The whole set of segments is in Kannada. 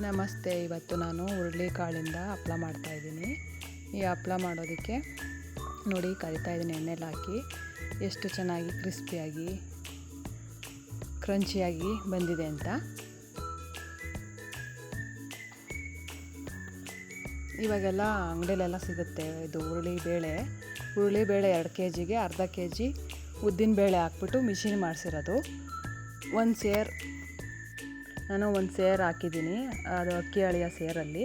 ನಮಸ್ತೆ. ಇವತ್ತು ನಾನು ಹುರುಳಿಕಾಳಿಂದ ಹಪ್ಪಳ ಮಾಡ್ತಾಯಿದ್ದೀನಿ. ಈ ಹಪ್ಪಳ ಮಾಡೋದಕ್ಕೆ ನೋಡಿ ಕರಿತಾಯಿದ್ದೀನಿ ಎಣ್ಣೆಲಿ ಹಾಕಿ. ಎಷ್ಟು ಚೆನ್ನಾಗಿ ಕ್ರಿಸ್ಪಿಯಾಗಿ ಕ್ರಂಚಿಯಾಗಿ ಬಂದಿದೆ ಅಂತ. ಇವಾಗೆಲ್ಲ ಅಂಗಡಿಲೆಲ್ಲ ಸಿಗುತ್ತೆ ಇದು ಹುರುಳಿಬೇಳೆ 2 kgಗೆ ಅರ್ಧ kg ಉದ್ದಿನಬೇಳೆ ಹಾಕ್ಬಿಟ್ಟು ಮಿಷಿನ್ ಮಾಡಿಸಿರೋದು. ನಾನು ಒಂದು ಸೇರು ಹಾಕಿದ್ದೀನಿ, ಅದು ಅಕ್ಕಿ ಅಳಿಯ ಸೇರಲ್ಲಿ.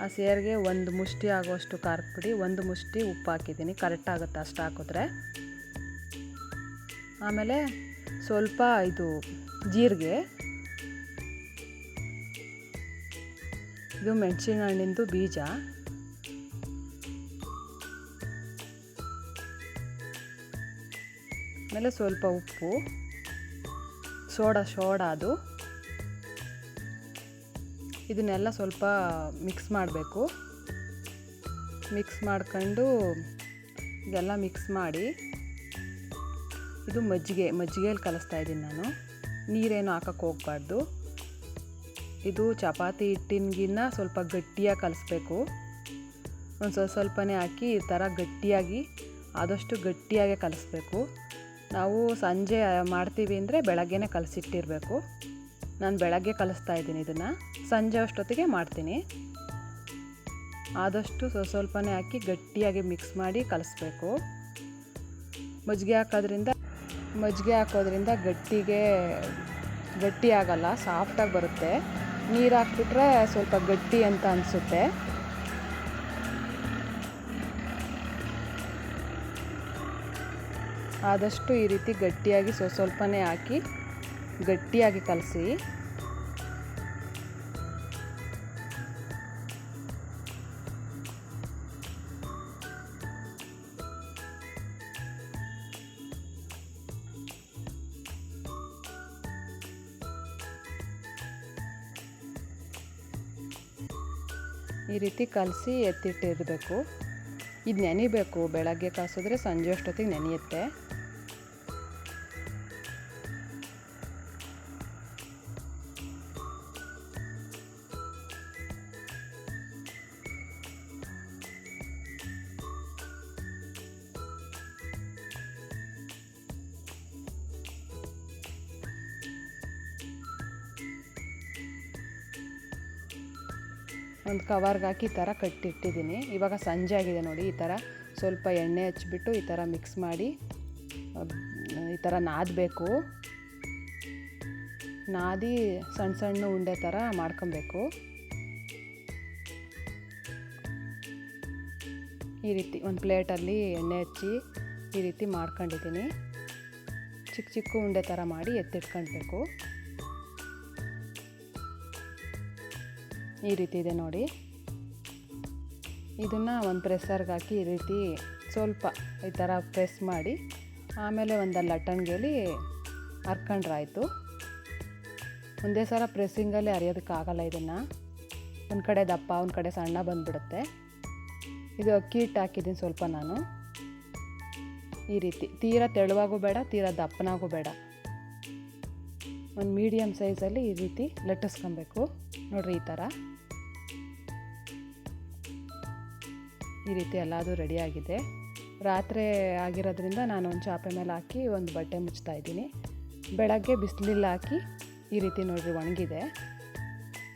ಆ ಸೇರಿಗೆ ಒಂದು ಮುಷ್ಟಿ ಆಗೋಷ್ಟು ಖಾರದ ಪುಡಿ, ಒಂದು ಮುಷ್ಟಿ ಉಪ್ಪು ಹಾಕಿದ್ದೀನಿ. ಕರೆಕ್ಟ್ ಆಗುತ್ತೆ ಅಷ್ಟು ಹಾಕಿದ್ರೆ. ಆಮೇಲೆ ಸ್ವಲ್ಪ ಇದು ಜೀರಿಗೆ, ಇದು ಮೆಣಸಿನ ಹಣ್ಣಿಂದು ಬೀಜ, ಆಮೇಲೆ ಸ್ವಲ್ಪ ಉಪ್ಪು, ಸೋಡಾ ಅದು. ಇದನ್ನೆಲ್ಲ ಸ್ವಲ್ಪ ಮಿಕ್ಸ್ ಮಾಡಬೇಕು. ಮಿಕ್ಸ್ ಮಾಡ್ಕೊಂಡು ಇದೆಲ್ಲ ಮಿಕ್ಸ್ ಮಾಡಿ, ಇದು ಮಜ್ಜಿಗೆಯಲ್ಲಿ ಕಲಿಸ್ತಾ ಇದ್ದೀನಿ ನಾನು. ನೀರೇನು ಹಾಕಕ್ಕೆ ಹೋಗಬಾರ್ದು. ಇದು ಚಪಾತಿ ಹಿಟ್ಟಿನಗಿನ್ನ ಸ್ವಲ್ಪ ಗಟ್ಟಿಯಾಗಿ ಕಲಿಸ್ಬೇಕು. ಒಂದು ಸ್ವಲ್ಪನೇ ಹಾಕಿ ಈ ಥರ ಗಟ್ಟಿಯಾಗಿ, ಆದಷ್ಟು ಗಟ್ಟಿಯಾಗೆ ಕಲಿಸ್ಬೇಕು. ನಾವು ಸಂಜೆ ಮಾಡ್ತೀವಿ ಅಂದರೆ ಬೆಳಗ್ಗೆನೇ ಕಲಸಿಟ್ಟಿರಬೇಕು. ನಾನು ಬೆಳಗ್ಗೆ ಕಲಿಸ್ತಾ ಇದ್ದೀನಿ, ಇದನ್ನು ಸಂಜೆ ಅಷ್ಟೊತ್ತಿಗೆ ಮಾಡ್ತೀನಿ. ಆದಷ್ಟು ಸ್ವಲ್ಪನೇ ಹಾಕಿ ಗಟ್ಟಿಯಾಗಿ ಮಿಕ್ಸ್ ಮಾಡಿ ಕಲಿಸ್ಬೇಕು. ಮಜ್ಜಿಗೆ ಹಾಕೋದ್ರಿಂದ ಗಟ್ಟಿ ಆಗಲ್ಲ, ಸಾಫ್ಟಾಗಿ ಬರುತ್ತೆ. ನೀರು ಹಾಕ್ಬಿಟ್ರೆ ಸ್ವಲ್ಪ ಗಟ್ಟಿ ಅಂತ ಅನಿಸುತ್ತೆ. ಆದಷ್ಟು ಈ ರೀತಿ ಗಟ್ಟಿಯಾಗಿ ಸ್ವಲ್ಪನೇ ಹಾಕಿ ಗಟ್ಟಿಯಾಗಿ ಕಲಸಿ. ಈ ರೀತಿ ಕಲಸಿ ಎತ್ತಿಟ್ಟಿರಬೇಕು. ಇದು ನೆನಿಬೇಕು. ಬೆಳಗ್ಗೆ ಕಾಸಿದ್ರೆ ಸಂಜೆ ಅಷ್ಟೊತ್ತಿಗೆ ನೆನೆಯುತ್ತೆ. ಒಂದು ಕವರ್ಗೆ ಹಾಕಿ ಈ ಥರ ಕಟ್ಟಿಟ್ಟಿದ್ದೀನಿ. ಇವಾಗ ಸಂಜೆ ಆಗಿದೆ ನೋಡಿ. ಈ ಥರ ಸ್ವಲ್ಪ ಎಣ್ಣೆ ಹಚ್ಬಿಟ್ಟು ಈ ಥರ ಮಿಕ್ಸ್ ಮಾಡಿ ಈ ಥರ ನಾದಬೇಕು. ನಾದಿ ಸಣ್ಣ ಉಂಡೆ ಥರ ಮಾಡ್ಕೊಬೇಕು. ಈ ರೀತಿ ಒಂದು ಪ್ಲೇಟಲ್ಲಿ ಎಣ್ಣೆ ಹಚ್ಚಿ ಈ ರೀತಿ ಮಾಡ್ಕೊಂಡಿದ್ದೀನಿ. ಚಿಕ್ಕ ಉಂಡೆ ಥರ ಮಾಡಿ ಎತ್ತಿಟ್ಕೊಳ್ಬೇಕು. ಈ ರೀತಿ ಇದೆ ನೋಡಿ. ಇದನ್ನು ಒಂದು ಪ್ರೆಸ್ಸರ್ಗೆ ಹಾಕಿ ಈ ರೀತಿ ಸ್ವಲ್ಪ ಈ ಥರ ಪ್ರೆಸ್ ಮಾಡಿ, ಆಮೇಲೆ ಒಂದು ಲಟ್ಟಣಿಗೆಲಿ ಹರ್ಕೊಂಡ್ರಾಯ್ತು. ಒಂದೇ ಸಲ ಪ್ರೆಸ್ಸಿಂಗಲ್ಲಿ ಅರಿಯೋದಕ್ಕಾಗಲ್ಲ. ಇದನ್ನು ಒಂದು ಕಡೆ ದಪ್ಪ ಒಂದು ಕಡೆ ಸಣ್ಣ ಬಂದುಬಿಡುತ್ತೆ. ಇದು ಅಕ್ಕಿ ಹಿಟ್ಟು ಹಾಕಿದ್ದೀನಿ ಸ್ವಲ್ಪ ನಾನು. ಈ ರೀತಿ ತೀರಾ ತೆಳುವಾಗೂ ಬೇಡ, ತೀರಾ ದಪ್ಪನಾಗೂ ಬೇಡ, ಒಂದು ಮೀಡಿಯಮ್ ಸೈಜಲ್ಲಿ ಈ ರೀತಿ ಲಟ್ಟಿಸ್ಕೊಬೇಕು ನೋಡಿರಿ. ಈ ರೀತಿ ಎಲ್ಲದೂ ರೆಡಿಯಾಗಿದೆ. ರಾತ್ರಿ ಆಗಿರೋದ್ರಿಂದ ನಾನು ಒಂದು ಚಾಪೆ ಮೇಲೆ ಹಾಕಿ ಒಂದು ಬಟ್ಟೆ ಮುಚ್ತಾ ಇದ್ದೀನಿ. ಬೆಳಗ್ಗೆ ಬಿಸಿಲಿಲ್ಲ ಹಾಕಿ ಈ ರೀತಿ ನೋಡಿರಿ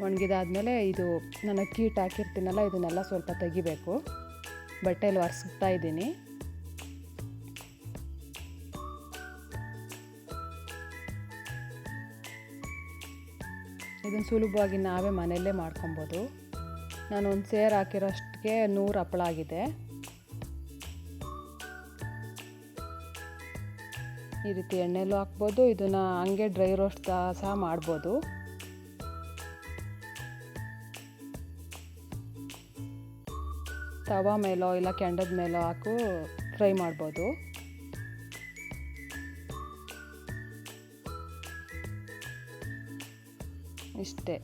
ಒಣಗಿದಾದ್ಮೇಲೆ ಇದು ನಾನು ಅಕ್ಕಿ ಹಿಟ್ಟು ಹಾಕಿರ್ತೀನಲ್ಲ, ಇದನ್ನೆಲ್ಲ ಸ್ವಲ್ಪ ತೆಗಿಬೇಕು. ಬಟ್ಟೆಯಲ್ಲಿ ಒರೆಸ್ತಾ ಇದ್ದೀನಿ. ಇದನ್ನು ಸುಲಭವಾಗಿ ನಾವೇ ಮನೆಯಲ್ಲೇ ಮಾಡ್ಕೊಬೋದು. ನಾನು ಒಂದು ಸೇರು ಹಾಕಿರೋಷ್ಟಕ್ಕೆ 100 ಹಪ್ಪಳ ಆಗಿದೆ. ಈ ರೀತಿ ಎಣ್ಣೆಲ್ಲೂ ಹಾಕ್ಬೋದು. ಇದನ್ನು ಹಂಗೆ ಡ್ರೈ ರೋಸ್ಟ್ ಸಹ ಮಾಡ್ಬೋದು. ತವಾ ಮೇಲೋ ಇಲ್ಲ ಕೆಂಡದ ಮೇಲೋ ಹಾಕು ಫ್ರೈ ಮಾಡ್ಬೋದು. ಇಷ್ಟೇ.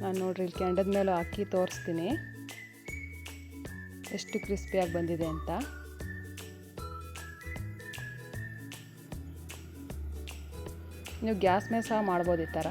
ನಾನು ನೋಡ್ರಿ ಇಲ್ಲಿ ಕೆಂಡದ ಮೇಲೆ ಹಾಕಿ ತೋರಿಸ್ತೀನಿ ಎಷ್ಟು ಕ್ರಿಸ್ಪಿಯಾಗಿ ಬಂದಿದೆ ಅಂತ. ನೀವು ಗ್ಯಾಸ್ ಮೇಲೆ ಸಹ ಮಾಡ್ಬೋದು ಈ ಥರ.